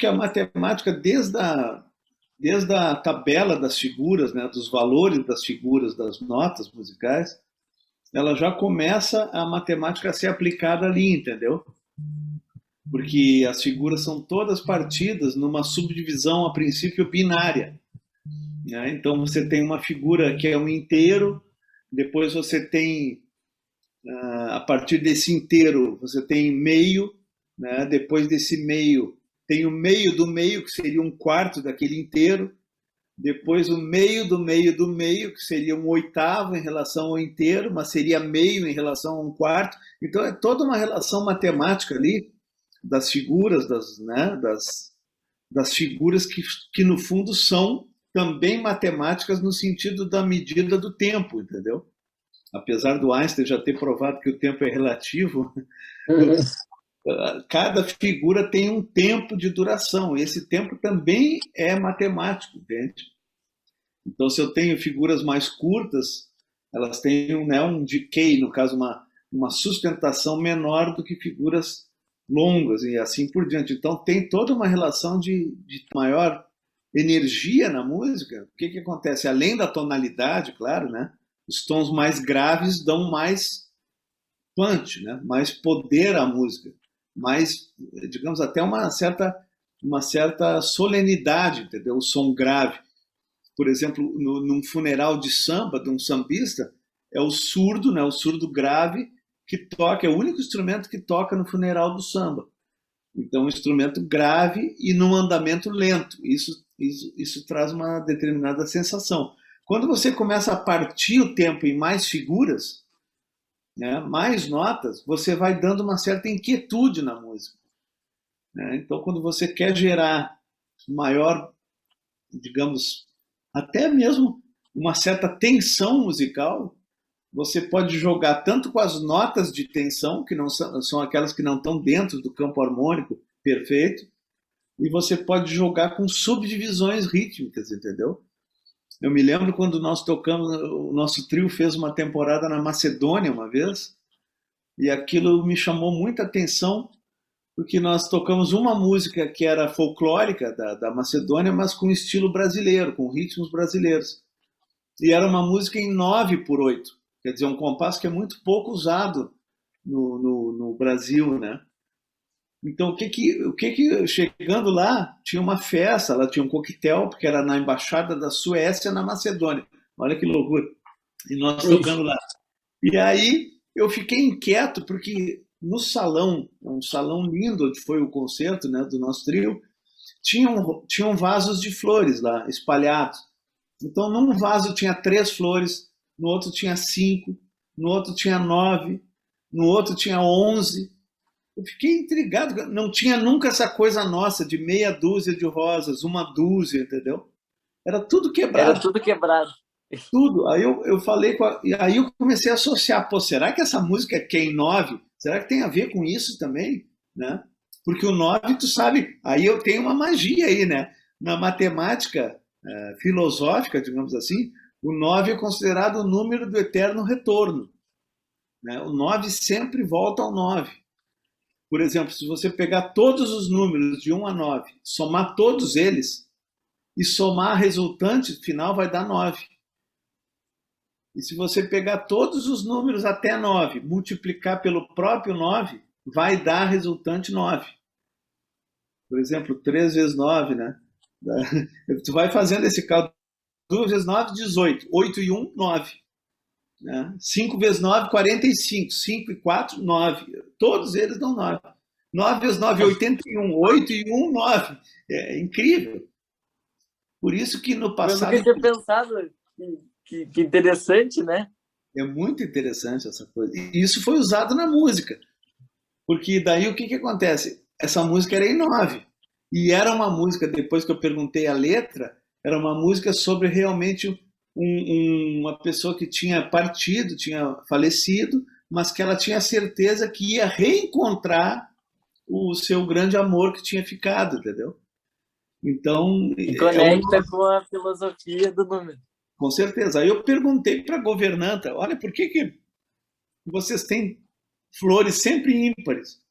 que a matemática, desde a tabela das figuras, né, dos valores das figuras, das notas musicais, ela já começa a matemática a ser aplicada ali, entendeu? Porque as figuras são todas partidas numa subdivisão, a princípio, binária. Né? Então, você tem uma figura que é um inteiro, depois você tem, a partir desse inteiro, você tem meio, né? Depois desse meio, tem o meio do meio, que seria um quarto daquele inteiro, depois o meio do meio do meio, que seria um oitavo em relação ao inteiro, mas seria meio em relação a um quarto. Então, é toda uma relação matemática ali, das figuras, né, das figuras que, no fundo, são também matemáticas no sentido da medida do tempo, entendeu? Apesar do Einstein já ter provado que o tempo é relativo, cada figura tem um tempo de duração, e esse tempo também é matemático, entende? Então, se eu tenho figuras mais curtas, elas têm, né, um decay, no caso, uma sustentação menor do que figuras longas e assim por diante. Então, tem toda uma relação de maior energia na música. O que acontece? Além da tonalidade, claro, né? Os tons mais graves dão mais punch, né? Mais poder à música, mais, digamos, até uma certa solenidade, entendeu? O som grave. Por exemplo, num funeral de samba, de um sambista, é o surdo, né? O surdo grave que toca, é o único instrumento que toca no funeral do samba. Então, um instrumento grave e num andamento lento. Isso traz uma determinada sensação. Quando você começa a partir o tempo em mais figuras, né, mais notas, você vai dando uma certa inquietude na música. Né? Então, quando você quer gerar maior, digamos, até mesmo uma certa tensão musical, você pode jogar tanto com as notas de tensão, que não são aquelas que não estão dentro do campo harmônico perfeito, e você pode jogar com subdivisões rítmicas, entendeu? Eu me lembro quando nós tocamos, o nosso trio fez uma temporada na Macedônia uma vez, e aquilo me chamou muita atenção, porque nós tocamos uma música que era folclórica da Macedônia, mas com estilo brasileiro, com ritmos brasileiros. E era uma música em 9/8. Quer dizer, um compasso que é muito pouco usado no Brasil, né? Então, chegando lá, tinha uma festa, lá tinha um coquetel, porque era na embaixada da Suécia na Macedônia. Olha que loucura. E nós tocando lá. E aí eu fiquei inquieto, porque no salão, um salão lindo, onde foi o concerto, né, do nosso trio, tinham vasos de flores lá, espalhados. Então, num vaso tinha 3 flores, no outro tinha 5, no outro tinha 9, no outro tinha 11. Eu fiquei intrigado, não tinha nunca essa coisa nossa de meia dúzia de rosas, uma dúzia, entendeu? Era tudo quebrado. Era tudo quebrado. Tudo. Aí eu falei, e aí eu comecei a associar, pô, será que essa música é em 9? Será que tem a ver com isso também? Né? Porque o 9, tu sabe, aí eu tenho uma magia aí, né? Na matemática filosófica, digamos assim, o 9 é considerado o número do eterno retorno. Né? O 9 sempre volta ao 9. Por exemplo, se você pegar todos os números de 1 a 9, somar todos eles, e somar a resultante final vai dar 9. E se você pegar todos os números até 9, multiplicar pelo próprio 9, vai dar resultante 9. Por exemplo, 3 vezes 9, né? Tu vai fazendo esse cálculo. 2 vezes 9, 18. 8 e 1, 9. Né? 5 vezes 9, 45. 5 e 4, 9. Todos eles dão 9. 9 vezes 9, 81. 8 e 1, 9. É incrível. Por isso que no passado... Eu nunca tinha pensado... Que interessante, né? É muito interessante essa coisa. E isso foi usado na música. Porque daí o que acontece? Essa música era em 9. E era uma música, depois que eu perguntei a letra, era uma música sobre realmente uma pessoa que tinha partido, tinha falecido, mas que ela tinha certeza que ia reencontrar o seu grande amor que tinha ficado, entendeu? Então... E conecta com a filosofia do número. Com certeza. Aí eu perguntei para a governanta, olha, por que vocês têm flores sempre ímpares?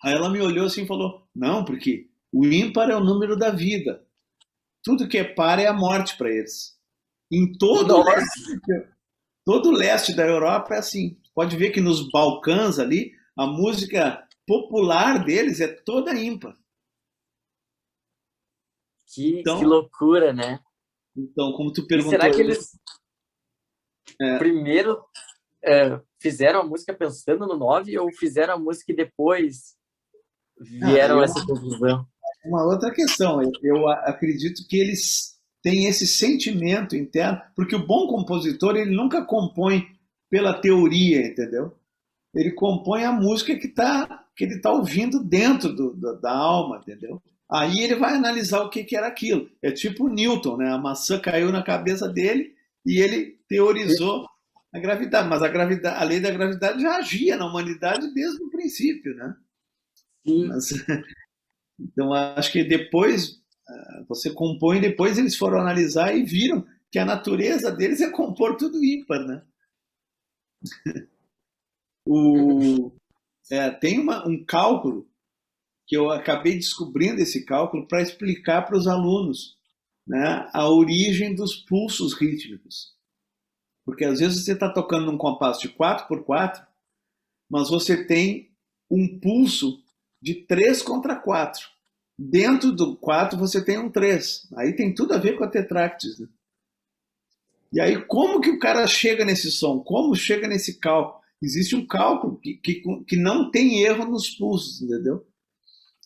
Aí ela me olhou assim e falou, não, porque O ímpar é o número da vida. Tudo que é par é a morte para eles. Em Nossa, todo o leste da Europa é assim. Pode ver que nos Balcãs ali, a música popular deles é toda ímpar. que Então, loucura, né? como tu E será perguntou, que eles primeiro fizeram a música pensando no 9 ou fizeram a música e depois aí vieram é a essa conclusão? uma outra questão. Eu acredito que eles têm esse sentimento interno, porque o bom compositor ele nunca compõe pela teoria, entendeu? Ele compõe a música que ele está ouvindo dentro da alma, entendeu? Aí ele vai analisar o que era aquilo. É tipo o Newton, né? A maçã caiu na cabeça dele e ele teorizou a gravidade. Mas a lei da gravidade já agia na humanidade desde o princípio, né? Sim. Mas, então acho que depois você compõe, depois eles foram analisar e viram que a natureza deles é compor tudo ímpar, né? O, tem um cálculo que eu acabei descobrindo esse cálculo para explicar para os alunos, né, a origem dos pulsos rítmicos. Porque às vezes você está tocando num compasso de 4 por 4, mas você tem um pulso de 3 contra 4. Dentro do 4 você tem um 3. Aí tem tudo a ver com a tetractis. Né? E aí como que o cara chega nesse som? Como chega nesse cálculo? Existe um cálculo que não tem erro nos pulsos, entendeu?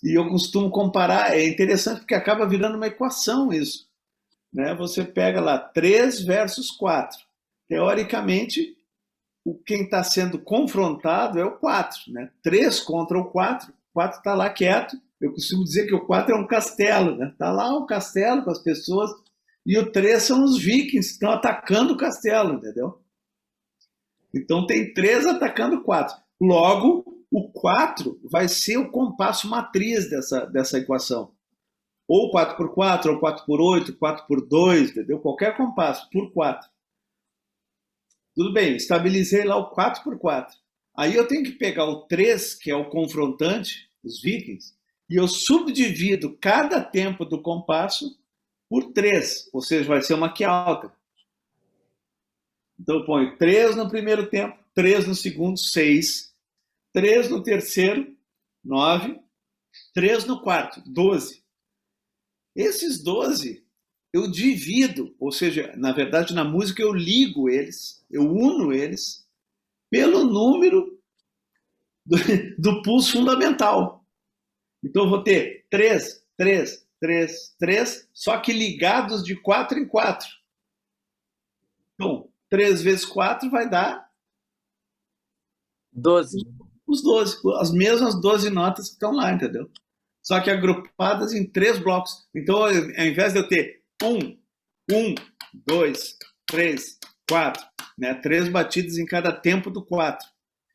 E eu costumo comparar, é interessante porque acaba virando uma equação isso. Né? Você pega lá 3 versus 4. Teoricamente, quem está sendo confrontado é o 4. Né? 3 contra o 4, o 4 está lá quieto. Eu costumo dizer que o 4 é um castelo. Está, né? Tá lá o castelo com as pessoas, e o 3 são os vikings que estão atacando o castelo, entendeu? Então tem 3 atacando o 4. Logo, o 4 vai ser o compasso matriz dessa equação. Ou 4 por 4, ou 4 por 8, 4 por 2, entendeu? Qualquer compasso por 4. Tudo bem, estabilizei lá o 4 por 4. Aí eu tenho que pegar o 3, que é o confrontante, os vikings, e eu subdivido cada tempo do compasso por 3, ou seja, vai ser uma quialta. Então eu ponho 3 no primeiro tempo, 3 no segundo, 6, 3 no terceiro, 9, 3 no quarto, 12. Esses 12 eu divido, ou seja, na verdade na música eu ligo eles, eu uno eles pelo número do pulso fundamental. Então eu vou ter 3, 3, 3, 3, só que ligados de 4 em 4. Então, 3 vezes 4 vai dar 12. os 12, as mesmas 12 notas que estão lá, entendeu? Só que agrupadas em 3 blocos. Então, ao invés de eu ter 1, 2, 3, 4, né? 3 batidas em cada tempo do 4.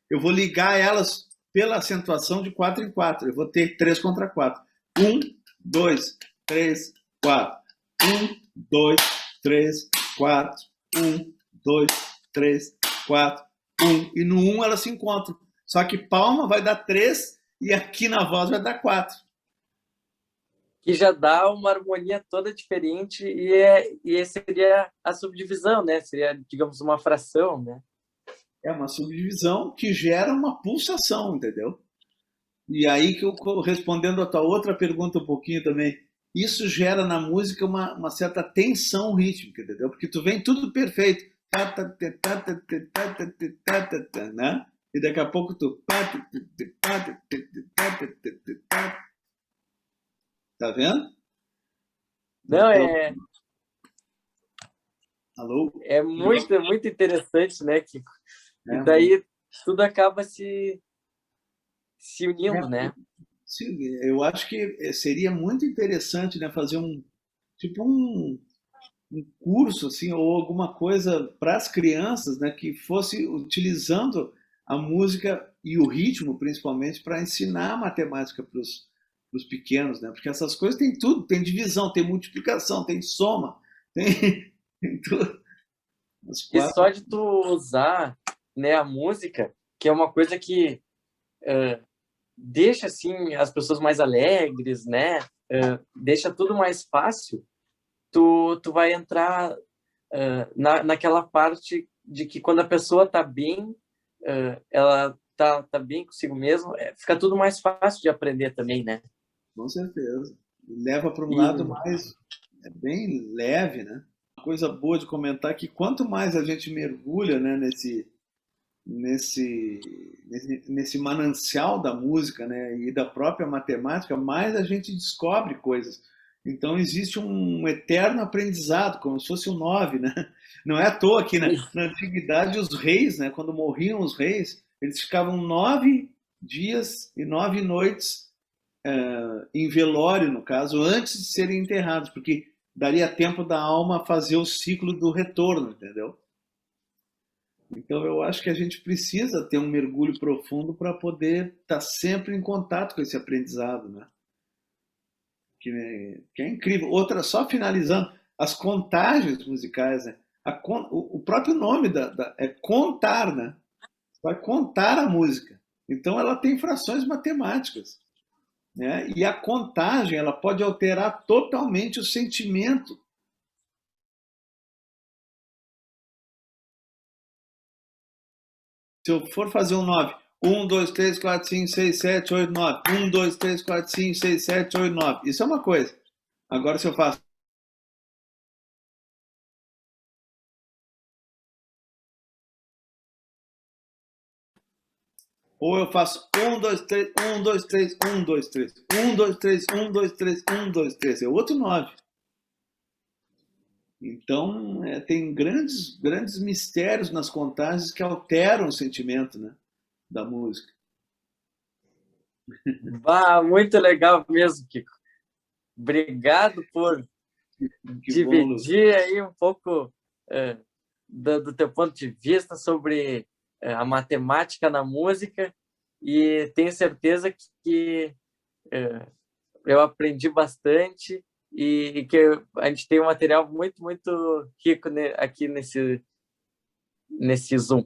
Eu vou ligar elas pela acentuação de 4 em 4. Eu vou ter 3 contra 4. 1, 2, 3, 4. 1, 2, 3, 4. 1, 2, 3, 4. 1. E no 1 elas se encontram. Só que palma vai dar 3 e aqui na voz vai dar 4. Que já dá uma harmonia toda diferente e seria a subdivisão, né? Seria, digamos, uma fração, né? É uma subdivisão que gera uma pulsação, entendeu? E aí que eu, respondendo a tua outra pergunta um pouquinho também, isso gera na música uma certa tensão rítmica, entendeu? Porque tu vem tudo perfeito, né? E daqui a pouco tu tá vendo? Não, Então, alô? é muito interessante, né, Kiko? E É, daí tudo acaba se unindo, né? sim, eu acho que seria muito interessante, né, fazer tipo um curso assim ou alguma coisa para as crianças, né, que fosse utilizando a música e o ritmo principalmente para ensinar matemática para os pequenos, né? Porque essas coisas tem tudo, tem divisão, tem multiplicação, tem soma, tem, tem tudo. As E quatro. só de tu usar, né, a música, que é uma coisa que deixa assim as pessoas mais alegres, né? deixa tudo mais fácil, tu vai entrar naquela parte de que quando a pessoa está bem, ela tá bem consigo mesmo, fica tudo mais fácil de aprender também, né? Com certeza. Leva para um lado E mais bem leve, né? Uma coisa boa de comentar é que quanto mais a gente mergulha, né, nesse manancial da música, né, e da própria matemática, mais a gente descobre coisas. Então existe um eterno aprendizado, como se fosse o 9, né? Não é à toa que na antiguidade os reis, né, quando morriam os reis, eles ficavam 9 dias e 9 noites em velório, no caso, antes de serem enterrados, porque daria tempo da alma fazer o ciclo do retorno, entendeu? Então eu acho que a gente precisa ter um mergulho profundo para poder estar sempre em contato com esse aprendizado, né? Que é incrível. Outra, só finalizando, as contagens musicais, né? O próprio nome é contar, né? Você vai contar a música. Então ela tem frações matemáticas, né? E a contagem ela pode alterar totalmente o sentimento. Se eu for fazer um 9, 1, 2, 3, 4, 5, 6, 7, 8, 9. 1, 2, 3, 4, 5, 6, 7, 8, 9. Isso é uma coisa. Agora, se eu faço. Ou eu faço 1, 2, 3, 1, 2, 3, 1, 2, 3. 1, 2, 3, 1, 2, 3, 1, 2, 3. É outro 9. Então, tem grandes, grandes mistérios nas contagens que alteram o sentimento, né, da música. bah, muito legal mesmo, Kiko. Obrigado por Que bom, Lu. dividir aí um pouco é, do teu ponto de vista sobre a matemática na música e tenho certeza que é, eu aprendi bastante e que a gente tem um material muito, muito rico aqui nesse Zoom.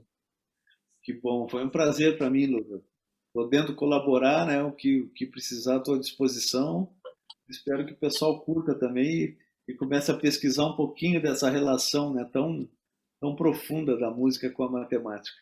Que bom. Foi um prazer para mim, Lu. Podendo colaborar, né, o que precisar, estou à disposição. Espero que o pessoal curta também e comece a pesquisar um pouquinho dessa relação, né, tão profunda da música com a matemática.